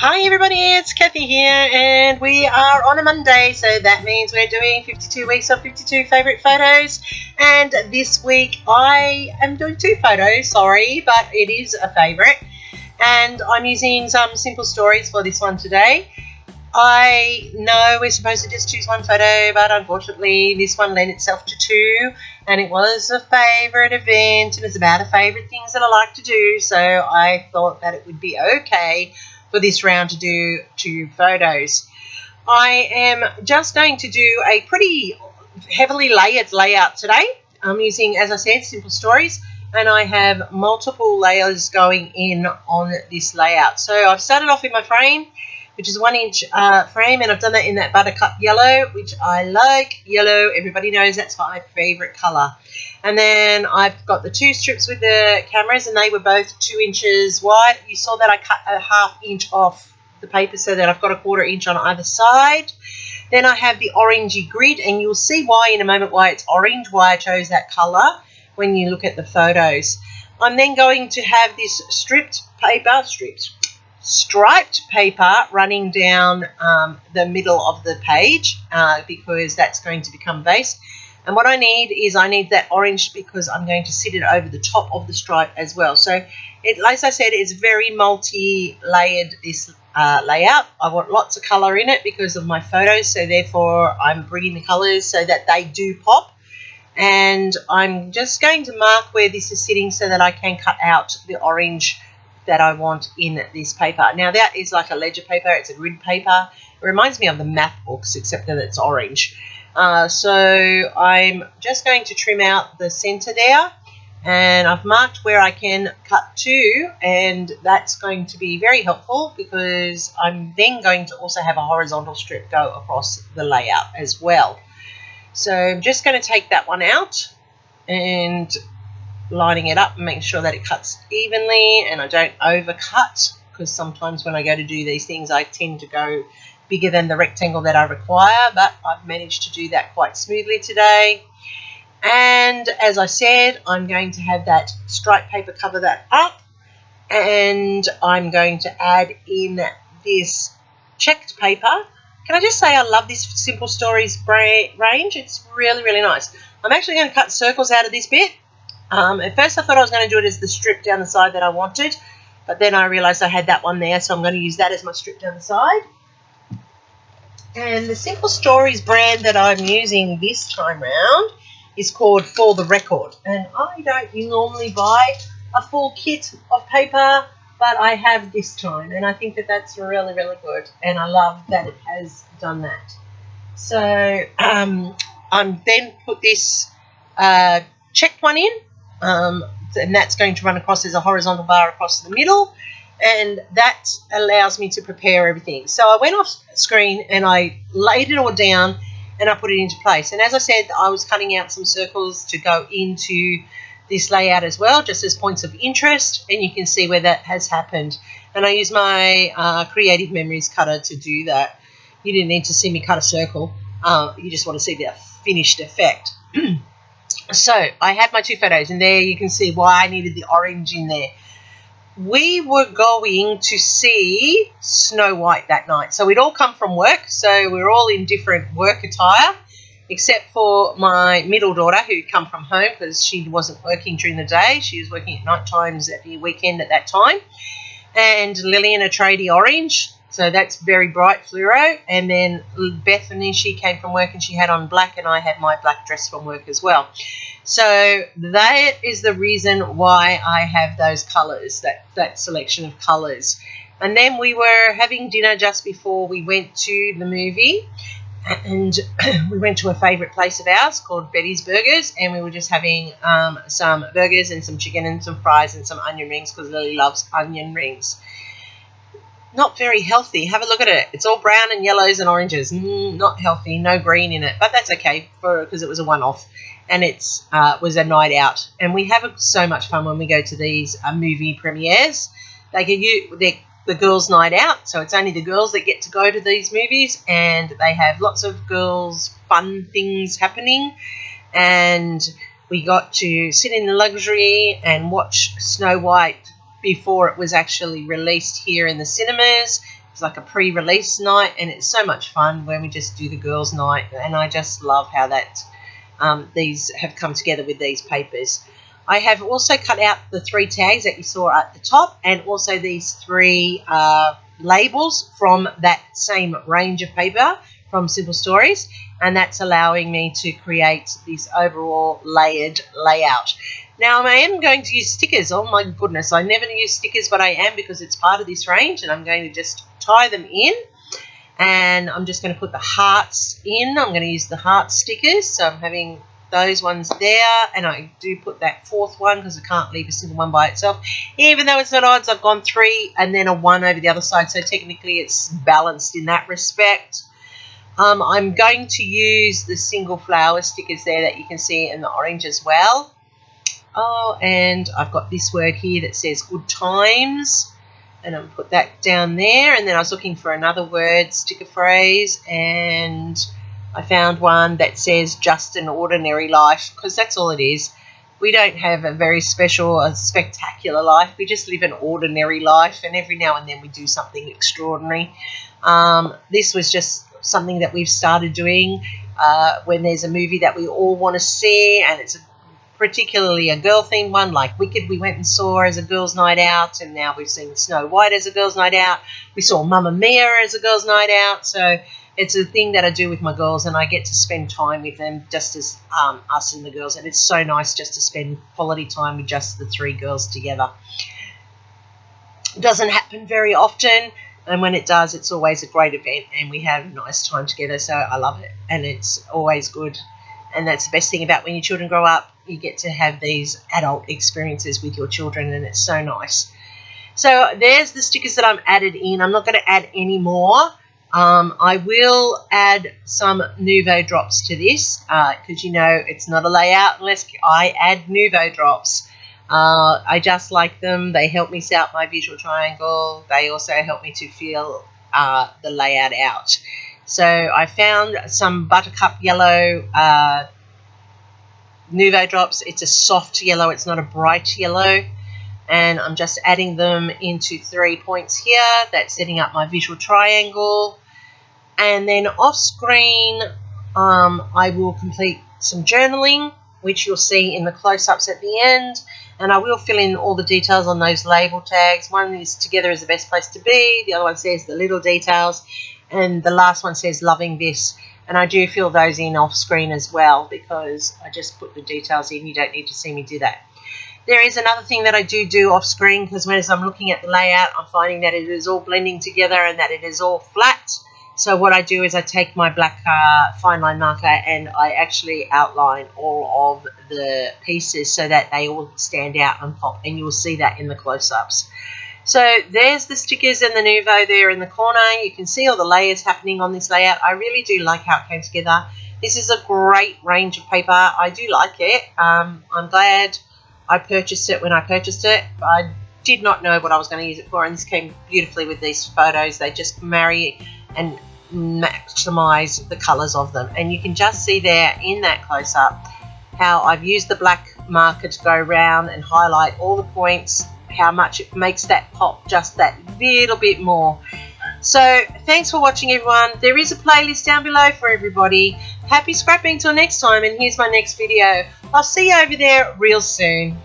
Hi everybody, it's Kathy here, and we are on a Monday, so that means we're doing 52 weeks of 52 favourite photos. And this week I am doing 2 photos, sorry, but it is a favourite. And I'm using some simple stories for this one today. I know we're supposed to just choose 1 photo, but unfortunately this one lent itself to 2, and it was a favourite event, and it's about the favourite things that I like to do, so I thought that it would be okay for this round to do 2 photos. I am just going to do a pretty heavily layered layout today. I'm using, as I said, simple stories, and I have multiple layers going in on this layout. So I've started off with my frame, which is a 1-inch frame, and I've done that in that buttercup yellow, which I like. Yellow, everybody knows that's my favourite colour. And then I've got the 2 strips with the cameras, and they were both 2 inches wide. You saw that I cut a 1/2 inch off the paper so that I've got a 1/4 inch on either side. Then I have the orangey grid, and you'll see why in a moment why it's orange, why I chose that colour when you look at the photos. I'm then going to have this striped paper running down the middle of the page because that's going to become base. And what I need is that orange because I'm going to sit it over the top of the stripe as well. So as I said, it's very multi-layered, this layout. I want lots of colour in it because of my photos, so therefore I'm bringing the colours so that they do pop. And I'm just going to mark where this is sitting so that I can cut out the orange that I want in this paper. Now that is like a ledger paper, it's a grid paper. It reminds me of the math books except that it's orange. So I'm just going to trim out the center there, and I've marked where I can cut to, and that's going to be very helpful because I'm then going to also have a horizontal strip go across the layout as well. So I'm just going to take that one out and lining it up and making sure that it cuts evenly and I don't overcut, because sometimes when I go to do these things I tend to go bigger than the rectangle that I require, but I've managed to do that quite smoothly today. And as I said, I'm going to have that stripe paper cover that up, and I'm going to add in this checked paper. Can I just say I love this Simple Stories range? It's really, really nice. I'm actually going to cut circles out of this bit. At first I thought I was going to do it as the strip down the side that I wanted, but then I realised I had that one there, so I'm going to use that as my strip down the side. And the Simple Stories brand that I'm using this time round is called For the Record. And I don't normally buy a full kit of paper, but I have this time, and I think that that's really, really good, and I love that it has done that. So I'm then put this checked one in, and that's going to run across as a horizontal bar across the middle, and that allows me to prepare everything. So I went off screen and I laid it all down and I put it into place. And as I said, I was cutting out some circles to go into this layout as well, just as points of interest, and you can see where that has happened. And I used my Creative Memories cutter to do that. You didn't need to see me cut a circle. You just want to see the finished effect. So I had my 2 photos, and there you can see why I needed the orange in there. We were going to see Snow White that night. So we'd all come from work, so we were all in different work attire, except for my middle daughter who'd come from home because she wasn't working during the day. She was working at night times at the weekend at that time. And Lillian, a tradie orange, so that's very bright fluoro. And then Bethany, she came from work and she had on black, and I had my black dress from work as well. So that is the reason why I have those colours, that selection of colours. And then we were having dinner just before we went to the movie, and we went to a favourite place of ours called Betty's Burgers, and we were just having some burgers and some chicken and some fries and some onion rings because Lily loves onion rings. Not very healthy. Have a look at it. It's all brown and yellows and oranges. Not healthy. No green in it, but that's okay because it was a one-off, and it was a night out. And we have so much fun when we go to these movie premieres. They're the girls' night out, so it's only the girls that get to go to these movies, and they have lots of girls' fun things happening. And we got to sit in luxury and watch Snow White before it was actually released here in the cinemas. it's like a pre-release night, and it's so much fun when we just do the girls' night, and I just love how that these have come together with these papers. I have also cut out the 3 tags that you saw at the top, and also these 3 labels from that same range of paper from Simple Stories, and that's allowing me to create this overall layered layout. Now I am going to use stickers. Oh my goodness, I never use stickers, but I am, because it's part of this range, and I'm going to just tie them in, and I'm just going to put the hearts in. I'm going to use the heart stickers, so I'm having those ones there, and I do put that 4th one because I can't leave a single one by itself. Even though it's not odds, I've gone 3 and then a 1 over the other side, so technically it's balanced in that respect. I'm going to use the single flower stickers there that you can see in the orange as well. Oh, and I've got this word here that says good times, and I'll put that down there. And then I was looking for another word, sticker phrase, and I found one that says just an ordinary life, because that's all it is. We don't have a very special or spectacular life. We just live an ordinary life, and every now and then we do something extraordinary. This was just something that we've started doing when there's a movie that we all want to see, and it's particularly a girl-themed one like Wicked we went and saw as a girls' night out, and now we've seen Snow White as a girls' night out. We saw Mamma Mia as a girls' night out, so it's a thing that I do with my girls, and I get to spend time with them just as us and the girls, and it's so nice just to spend quality time with just the 3 girls together. It doesn't happen very often, and when it does, it's always a great event, and we have a nice time together, so I love it, and it's always good. And that's the best thing about when your children grow up. You get to have these adult experiences with your children, and it's so nice. So there's the stickers that I'm added in. I'm not going to add any more. I will add some Nuvo drops to this because, you know, it's not a layout unless I add Nuvo drops. I just like them. They help me set out my visual triangle. They also help me to feel the layout out. So I found some buttercup yellow Nuvo drops. It's a soft yellow. It's not a bright yellow. And I'm just adding them into 3 points here. That's setting up my visual triangle. And then off screen, I will complete some journaling, which you'll see in the close-ups at the end. And I will fill in all the details on those label tags. One is together is the best place to be. The other one says the little details. And the last one says loving this. And I do fill those in off screen as well because I just put the details in. You don't need to see me do that. There is another thing that I do off screen because as I'm looking at the layout, I'm finding that it is all blending together and that it is all flat. So what I do is I take my black fine line marker and I actually outline all of the pieces so that they all stand out and pop, and you'll see that in the close-ups. So there's the stickers and the Nuvo there in the corner. You can see all the layers happening on this layout. I really do like how it came together. This is a great range of paper. I do like it. I'm glad I purchased it when I purchased it. I did not know what I was going to use it for, and this came beautifully with these photos. They just marry and maximize the colors of them, and you can just see there in that close-up how I've used the black marker to go around and highlight all the points, how much it makes that pop just that little bit more. So thanks for watching, everyone. There is a playlist down below for everybody. Happy scrapping till next time, and here's my next video. I'll see you over there real soon.